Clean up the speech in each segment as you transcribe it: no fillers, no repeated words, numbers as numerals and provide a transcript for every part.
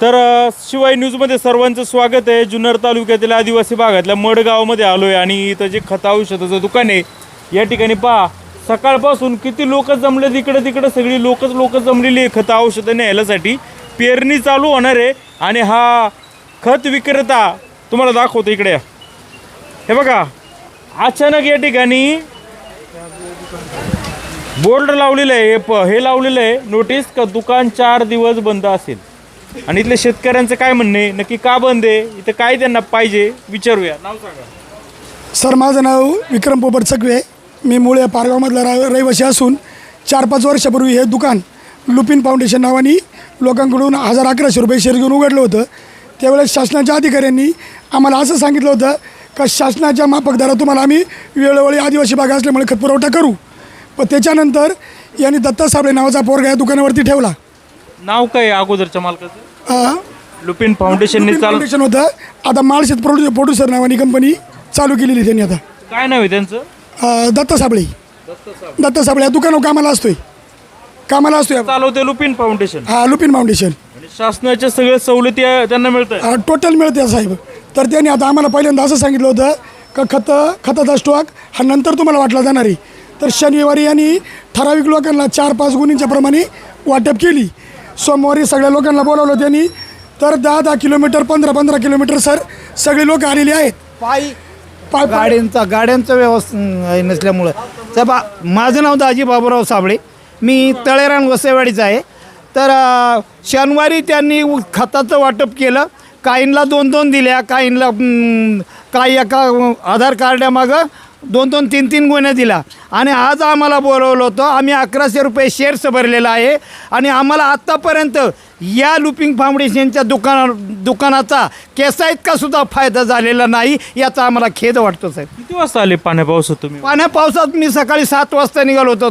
तर शिवाय न्यूजमध्ये सर्वांचं स्वागत आहे. जुन्नर तालुक्यातील आदिवासी भागातल्या मडगावमध्ये आलो आहे आणि इथं जे खत औषधाचं दुकान आहे या ठिकाणी पहा सकाळपासून किती लोक जमले, तिकडे सगळी लोक जमलेली आहे खत औषधं न्यायलासाठी. पेरणी चालू होणार आहे आणि हा खत विक्रेता तुम्हाला दाखवतो इकडे. हे बघा अचानक या ठिकाणी बोर्ड लावलेलं आहे, हे लावलेलं आहे नोटीस का दुकान 4 दिवस बंद असेल. आणि इथल्या शेतकऱ्यांचं काय म्हणणे नक्की का बंद आहे, इथं काय त्यांना पाहिजे विचारूया. नाव सांगा सर. माझं नाव विक्रम पोपट चकवे. मी मूळ पारगावमधला रहिवासी असून 4-5 वर्षापूर्वी हे दुकान लुपिन फाउंडेशन नावाने लोकांकडून 1100 रुपये शेअर घेऊन उघडलं होतं. त्यावेळेस शासनाच्या अधिकाऱ्यांनी आम्हाला असं सांगितलं होतं का शासनाच्या माफक दरात तुम्हाला आम्ही वेळोवेळी आदिवासी भाग असल्यामुळे खत पुरवठा करू. पण त्याच्यानंतर यांनी दत्ता साबळे नावाचा पोरगा या दुकानावरती ठेवला. नाव काय अगोदरच्या मालकाचं? लुपिन फाउंडेशन होतं. आता माळशेत प्रोड्युसर नावानी कंपनी चालू केलेली त्यांनी. आता काय नाव आहे त्यांचं? दत्ता साबळे. दत्ता साबळे या दुकानावर कामाला असतोय. चालवते लुपिन फाउंडेशन. हा, लुपिन फाउंडेशन. शासनाच्या सगळ्या सवलती त्यांना मिळतात टोटल मिळते साहेब. तर त्यांनी आता आम्हाला पहिल्यांदा असं सांगितलं होतं का खताचा स्टॉक हा नंतर तुम्हाला वाटला जाणार आहे. तर शनिवारी यांनी ठराविक लोकांना 4-5 गुणींच्या प्रमाणे वाटप केली. सोमवारी सगळ्या लोकांना बोलावलं त्यांनी. तर 10-10 किलोमीटर 15-15 किलोमीटर सगळे लोक आलेले आहेत. पायी गाड्यांचं व्यवस्था नसल्यामुळं. तर माझं नाव दाजी बाबूराव साबळे. मी तळेरान वसेवाडीचा आहे. तर शनिवारी त्यांनी खताचं वाटप केलं. काहींना 2-2 दिल्या, काहींना काही एका आधार कार्डामागं 2-2, 3-3 गोण्या दिला. आणि आज आम्हाला बोलवलं होतं. आम्ही 1100 रुपये शेअर्स भरलेला आहे. आणि आम्हाला आत्तापर्यंत या लुपिंग फाउंडेशनच्या दुकानाचा केसा इतका सुद्धा फायदा झालेला नाही. याचा आम्हाला खेद वाटतो साहेब. किती वाजता आले पावसात तुम्ही? पावसात मी सकाळी 7 वाजता निघालो होतो.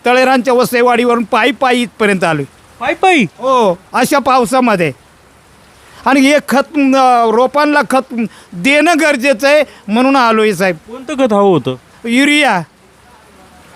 तळेरांच्या वसईवाडीवरून पायी इथपर्यंत आलो. पायी? हो, अशा पावसामध्ये. आणि हे खत रोपांना खत देणं गरजेचं आहे म्हणून आलोय साहेब. कोणतं खत हवं होतं? युरिया.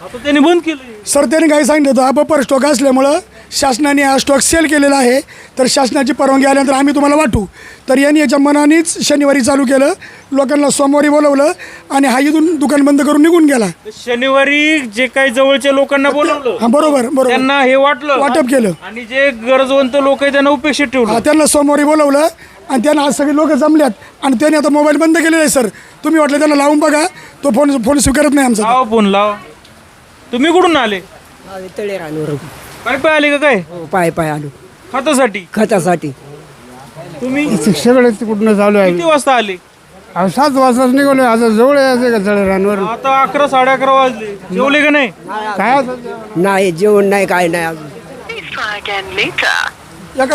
आता त्यांनी बंद केलं. सर त्यांनी काय सांगितलं होतं, हा बपर स्टॉक असल्यामुळं शासनाने हा स्टॉक सेल केलेला आहे. तर शासनाची परवानगी आल्यानंतर आम्ही तुम्हाला वाटू. तर यांनी याच्या मनानेच शनिवारी चालू केलं. लोकांना सोमवारी बोलवलं आणि हा इथून दुकान बंद करून निघून गेला. शनिवारी जे काही जवळच्या लोकांना बोलवलं. हां, बरोबर. त्यांना हे वाटप केलं. आणि जे गरजवंत लोक आहेत त्यांना उपेक्षित ठेवलं. त्यांना सोमवारी बोलवलं आणि त्यांना आज सगळे लोक जमल्यात आणि त्यांनी आता मोबाईल बंद केलेला आहे. सर तुम्ही वाटलं त्यांना लावून बघा, तो फोन स्वीकारत नाही आमचा. लावा फोन लावा. तुम्ही कुठून आले? तळेरानवरून. पाय आले का काय? हो, पाय आलो खतासाठी. तुम्ही सगळे कुठनं चालू आहे. किती वाजता आले? 7 वाजता निघालो. आता जवळ यायचं का तळेरानवर? आता 11, 11:30 वाजले. जेवले का नाही? काय नाही, जेवण नाही, काय नाही अजून.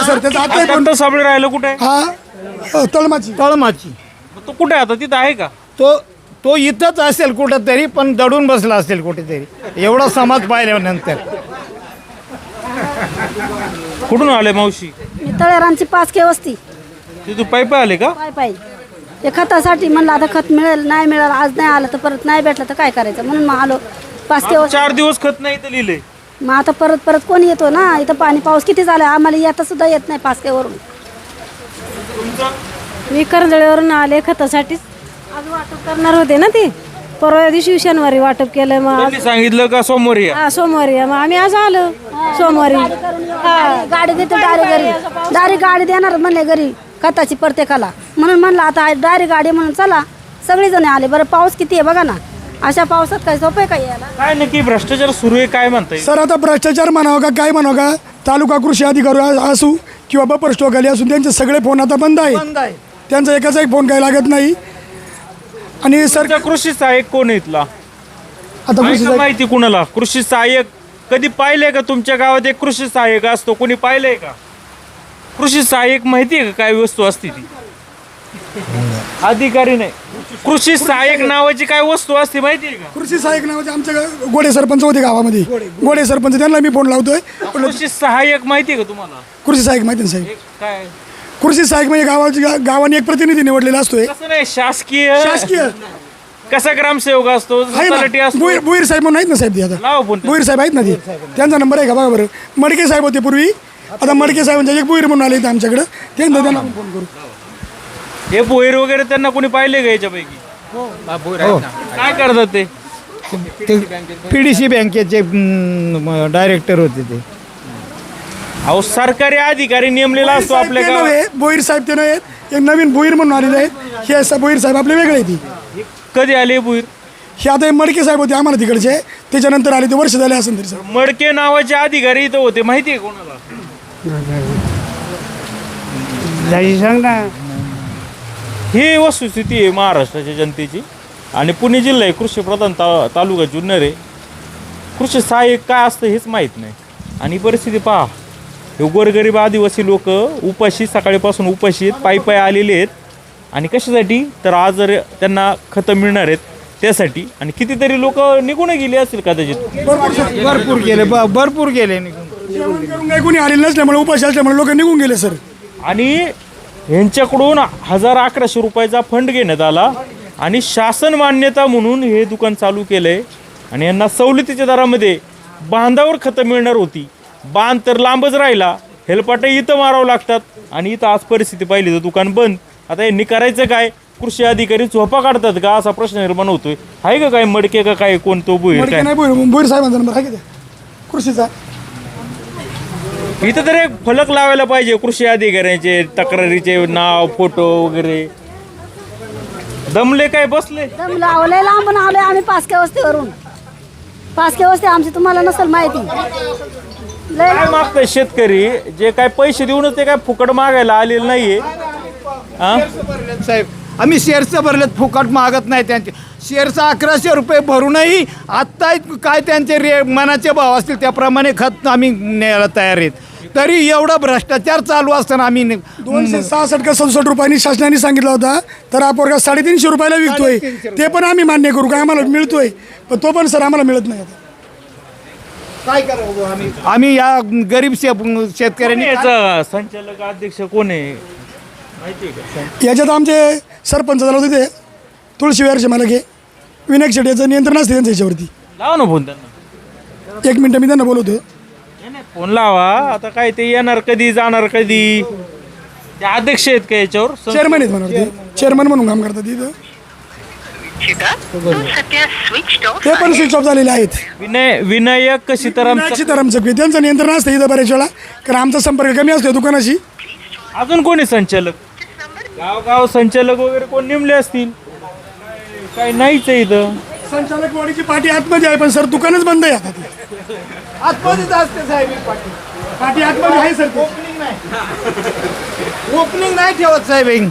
सर त्याचा आता दत्ता साबळे राहिलं कुठे? हा, तळमाची. तो कुठे आता तिथं आहे का? तो इथंच असेल कुठंतरी, पण दडून बसला असेल कुठेतरी. एवढा समाज पाहिल्यानंतर. कुठून आले मावशी? मी तळेरांची 5K वस्ती. तिथून पायी आले का? पाय ते खतासाठी म्हणलं आता खत मिळेल नाही मिळेल, आज नाही आलं तर परत नाही भेटलं तर काय करायचं म्हणून मग आलो. 5K वस्ती. 4 दिवस खत नाही तर लिहिले. मग आता परत कोण येतो ना. इथं पाऊस किती झाला आम्हाला येता सुद्धा येत नाही 5K वरून. मी करंजळेवरून आले खतासाठीच. आज वाटप करणार होते ना ते. परवा दिवशी शनिवारी वाटप केलं. मग त्यांनी सांगितलं का सोमवारी या? सोमवारी मग आम्ही आज आलो सोमवारी. गाडी देते डायरेक्ट गाडी देणार म्हणले घरी खताची प्रत्येकाला. म्हणून म्हणलं आता डायरेक्ट गाडी म्हणून चला सगळेजण आले. बरं पाऊस किती आहे बघा ना. अशा पावसात काय सोपं आहे का यायला? काय नक्की भ्रष्टाचार सुरू आहे काय म्हणताय? सर आता भ्रष्टाचार म्हणावं का काय म्हणावं का, तालुका कृषी अधिकारी असू किंवा बपर स्टॉक आले असून त्यांचे सगळे फोन आता बंद आहे. त्यांचा एकाचा एक फोन काही लागत नाही. आणि सर कृषी सहाय्यक कोण आहे इथला? आता माहिती कुणाला? कृषी सहाय्यक कधी पाहिलंय का तुमच्या गावात? एक कृषी सहाय्यक असतो, कोणी पाहिलंय का? कृषी सहाय्यक माहिती आहे का काय वस्तू असते ती? अधिकारी नाही, कृषी सहाय्यक नावाची काय वस्तू असते माहिती आहे का? कृषी सहाय्यक नावाचे आमच्या गोडे सरपंच होते गावामध्ये. गोडे सरपंच त्यांना मी फोन लावतोय. कृषी सहाय्यक माहिती आहे का तुम्हाला? कृषी सहाय्यक माहिती ना साहेब? काय कृषी सहाय्यक म्हणजे गावाने एक प्रतिनिधी निवडलेला असतोय. कसं नाही, शासकीय कसा ग्रामसेवक असतो, भुईर साहेब म्हणून आहेत ना साहेब. ते आता लावा फोन. भुईर साहेब आहेत ना ते. त्यांचा नंबर आहे का बघा बरं. मडके साहेब होते पूर्वी, आता मडके साहेबांच्या एक भोईर म्हणून आले इथं आमच्याकडं त्यांना त्यांना आपण फोन करू. हे भोईर वगैरे त्यांना कोणी पाहिले का याच्यापैकी काय करतात ते? PDC बँकेचे डायरेक्टर होते ते. अहो सरकारी अधिकारी नेमलेला असतो आपल्या ते गावात. नव्हे, भोईर साहेब ते नव्हे, एक नवीन भोईर म्हणून आलेले आहेत. हे भोईर साहेब आपले वेगळे ती. कधी आले भोईर? हे आता हे मडके साहेब होते आम्हाला तिकडचे, त्याच्यानंतर आले ते वर्ष झाले असेल तरी सर. मडके नावाचे अधिकारी इथं होते माहिती आहे कोणाला? सांग ना. ही वस्तुस्थिती आहे महाराष्ट्राच्या जनतेची. आणि पुणे जिल्हा आहे कृषी प्रधान तालुका जुन्नर आहे. कृषी सहाय्यक काय असतं हेच माहीत नाही. आणि परिस्थिती पहा, हे गोरगरीब आदिवासी लोक उपाशी सकाळीपासून उपाशी आहेत, पायी पायी आलेले आहेत. आणि कशासाठी तर आज जर त्यांना खतं मिळणार आहेत त्यासाठी. आणि कितीतरी लोक निघून गेले असतील कदाचित. भरपूर गेले निघून. जेवण करून काही कोणी आलेलं नसल्यामुळे उपाशी असल्यामुळे लोक निघून गेले सर. आणि ह्यांच्याकडून 1100 रुपयाचा फंड घेण्यात आला आणि शासन मान्यता म्हणून हे दुकान चालू केलं आहे. आणि यांना सवलतीच्या दरामध्ये बांधावर खतं मिळणार होती. बांध तर लांबच राहिला, हेलपाटे इथं मारावं लागतात. आणि इथं आज परिस्थिती पाहिली तर दुकान बंद. आता यांनी करायचं काय? कृषी अधिकारी झोपा काढतात का असा प्रश्न निर्माण होतोय. आहे का काय मडके का काय कोणतो भोईर मडके काय? नाही भोईर साहेबांचा नंबर आहे की कृषीचा. इथं तर एक फलक लावायला पाहिजे कृषी अधिकाऱ्यांचे, तक्रारीचे नाव फोटो वगैरे. दमले काय बसले? दम लावलंय, लांबून आलोय आम्ही पाचक्या वस्तीवरून. पाचक्या वस्ती आमची तुम्हाला नसेल माहिती. लय काय मागताय शेतकरी? जे काय पैसे देऊनच ते काय फुकट मागायला आलेलं नाहीये. हा? साहेब आम्ही शेअर्स भरलेत, फुकट मागत नाही. त्यांचे शेअर्स 1100 रुपये भरूनही आत्ता काय त्यांचे मनाचे भाव असतील त्याप्रमाणे खत आम्ही न्यायला तयार आहेत. तरी एवढा भ्रष्टाचार चालू असताना आम्ही 266 का 67 रुपयांनी शासनाने सांगितलं होता, तर हा पोरगा 350 रुपयाला विकतोय. ते पण आम्ही मान्य करू का आम्हाला मिळतोय, पण तो पण सर आम्हाला मिळत नाही. आता काय करावं आम्ही या गरीब शेतकऱ्यांनी. याचा संचालक अध्यक्ष कोण आहे माहिती आहे का? याच्यात आमचे सरपंच झाले होते ते तुळशीविहारचे मला घे विनायक शेट्टी याचं नियंत्रण असते त्यांच्या याच्यावरती. लावा ना फोन त्यांना. 1 मिनिट मी त्यांना बोलवतो. नाही, फोन लावा. आता काय ते येणार कधी जाणार कधी. ते अध्यक्ष आहेत का याच्यावर? चेअरमन आहेत म्हणून ते चेअरमन म्हणून काम करतात तिथं. ते पण स्विच ऑफ झालेले आहेत. विनायक सीताराम सीताराम चकवे त्यांचं नियंत्रण असतं इथं बऱ्याच वेळा, कारण आमचा संपर्क कमी असतो दुकानाशी. अजून कोणी संचालक? गाव संचालक वगैरे कोण नेमले असतील? काय नाहीच आहे इथं. संचालक वाडीची पाठी आतमध्ये आहे, पण सर दुकानच बंद आहे आता. ते आतमध्येच असते साहेब पाठी आतमध्ये आहे सर. ओपनिंग नाही ठेवत साहेब.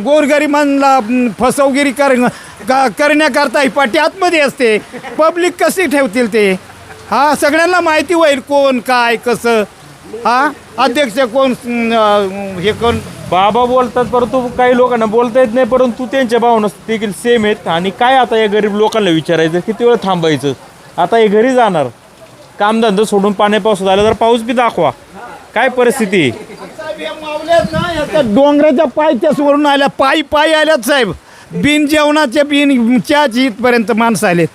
गोरगरिबांना फसवगिरी करण्याकरता ही पाठी आतमध्ये असते. पब्लिक कशी ठेवतील ते? हा सगळ्यांना माहिती होईल कोण काय कसं. हा अध्यक्ष कोण हे कोण. बाबा बोलतात परंतु काही लोकांना बोलता येत नाही, परंतु त्यांच्या भावना देखील सेम आहेत. आणि काय आता या गरीब लोकांना विचारायचं किती वेळ थांबायचं? आता हे घरी जाणार, कामधंदा सोडून पाण्या पाऊस झाला तर पाऊस बी दाखवा. काय परिस्थिती? डोंगराच्या पायथ्यास वरून आल्या, पायी आल्यात साहेब. बिन जेवणाचे बिन चहाची इथपर्यंत माणसं आलेत.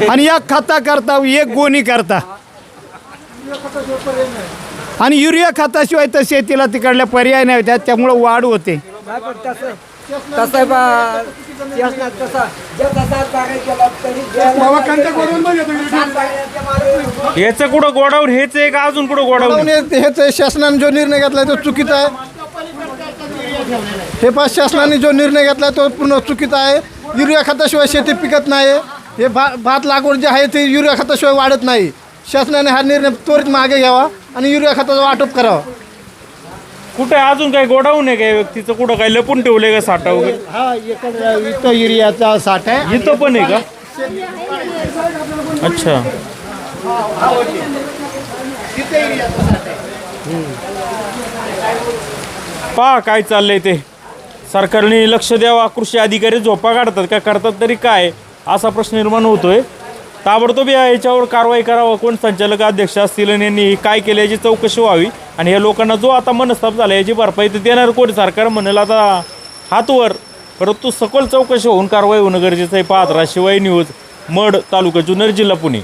आणि एक खता करता एक गोणी करता आणि युरिया खताशिवाय तर शेतीला तिकडल्या पर्याय नाही. त्यामुळं वाढ होते. याचं कुठं गोडाऊन हेच आहे का अजून कुठं गोडाऊन? हेच शासनाने जो निर्णय घेतलाय तो चुकीचा आहे. हे पाच शासनाने जो निर्णय घेतलाय तो पूर्ण चुकीचा आहे. युरिया खताशिवाय शेती पिकत नाही. हे भात लागवड जे आहे ते युरिया खताशिवाय वाढत नाही. शासनाने हा निर्णय त्वरित मागे घ्यावा आणि युरिया खताचं वाटप करावं. कुठे अजून काय गोडाऊन आहे काय व्यक्तीचं? कुठं काय लपून ठेवलंय का साठा वगैरे? हा इथं युरियाचा साठा आहे. इथं पण आहे का? अच्छा. पहा काय चाललंय ते. सरकारने लक्ष द्यावा. कृषी अधिकारी झोपा काढतात का करतात तरी काय असा प्रश्न निर्माण होतोय. ताबडतोब याच्यावर कारवाई करावं. कोण संचालक अध्यक्ष असतील आणि यांनी काय केलं याची चौकशी व्हावी. आणि या लोकांना जो आता मनस्ताप झाला याची भरपाई तर देणार कोण? सरकार म्हणेल आता हातवर, परंतु सखोल चौकशी होऊन कारवाई होणं गरजेचं आहे. पाहत राहा शिवाय न्यूज, मड, तालुका जुन्नर, जिल्हा पुणे.